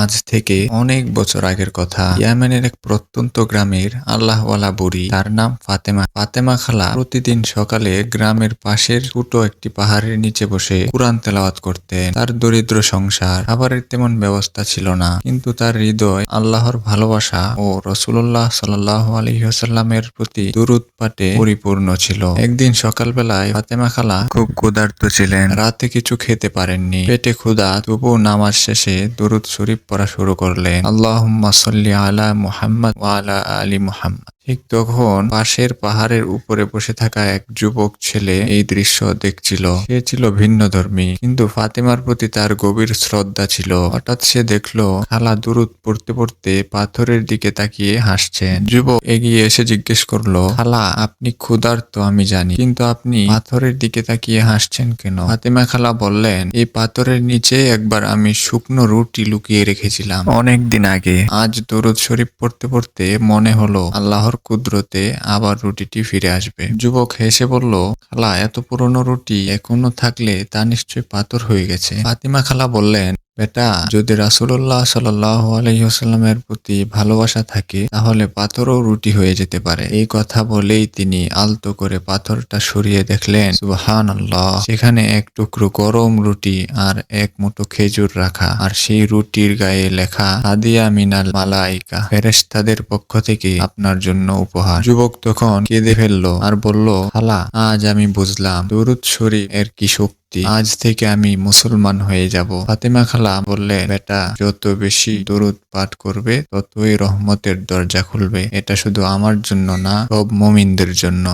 আজ থেকে অনেক বছর আগের কথা। ইয়েমেনের এক প্রত্যন্ত গ্রামের আল্লাহওয়ালা বুড়ি, তার নাম ফাতেমা। ফাতেমা খালা প্রতিদিন সকালে গ্রামের পাশের ছোট একটি পাহাড়ের নিচে বসে কুরআন তেলাওয়াত করতেন। তার দরিদ্র সংসার, খাবারের তেমন ব্যবস্থা ছিল না, কিন্তু তার হৃদয় আল্লাহর ভালোবাসা ও রাসূলুল্লাহ সাল্লাল্লাহু আলাইহি ওয়াসাল্লামের প্রতি দুরূদ পাঠে পরিপূর্ণ ছিল। একদিন সকালবেলায় ফাতেমা খালা খুব ক্ষুধার্ত ছিলেন। রাতে কিছু খেতে পারেননি, পেটে ক্ষুধা, তবুও নামাজ শেষে দুরূদ শরীফ পড়া শুরু করলেন। আল্লাহুম্মা সাল্লি আলা মুহাম্মাদ ওয়া আলা আলি মুহাম্মাদ। ঠিক তখন পাশের পাহাড়ের উপরে বসে থাকা এক যুবক ছেলে এই দৃশ্য দেখছিল। সে ছিল ভিন্নধর্মী, কিন্তু ফাতেমার প্রতি তার গভীর শ্রদ্ধা ছিল। হঠাৎ সে দেখলো খালা দুরূদ পড়তে পড়তে পাথরের দিকে তাকিয়ে হাসছেন। যুবক এগিয়ে এসে জিজ্ঞেস করলো, খালা, আপনি ক্ষুধার্ত আমি জানি, কিন্তু আপনি পাথরের দিকে তাকিয়ে হাসছেন কেন? ফাতেমা খালা বললেন, এই পাথরের নিচে একবার আমি শুকনো রুটি লুকিয়ে রেখেছিলাম অনেক দিন আগে। আজ দরুদ শরীফ পড়তে পড়তে মনে হলো আল্লাহর কুদরতে আবার রুটিটি ফিরে আসবে। যুবক হেসে বলল, খালা, এত পুরনো রুটি এখনো থাকলে তা নিশ্চয়ই পাথর হয়ে গেছে। ফাতেমা খালা বললেন, বেটা, যদি রাসূলুল্লাহ সাল্লাল্লাহু আলাইহি ওয়াসাল্লামের প্রতি ভালোবাসা থাকে তাহলে পাথরও রুটি হয়ে যেতে পারে। এই কথা বলেই তিনি আলতো করে পাথরটা সরিয়ে দেখলেন, সুবহানাল্লাহ, সেখানে এক টুকরো গরম রুটি আর এক মুঠো খেজুর রাখা, আর সেই রুটির গায়ে লেখা, হাদিয়া মিনাল মালাইকা, ফেরেশতাদের পক্ষ থেকে আপনার জন্য উপহার। যুবক তখন কেঁদে ফেলল আর বলল, খালা, আজ আমি বুঝলাম দরুদ শরীফ এর কি শক্তি। আজ থেকে আমি মুসলমান হয়ে যাব। ফাতেমা খালা বললেন, বেটা, যত বেশি দরুদ পাঠ করবে ততই রহমতের দরজা খুলবে। এটা শুধু আমার জন্য না, সব মুমিনদের জন্য।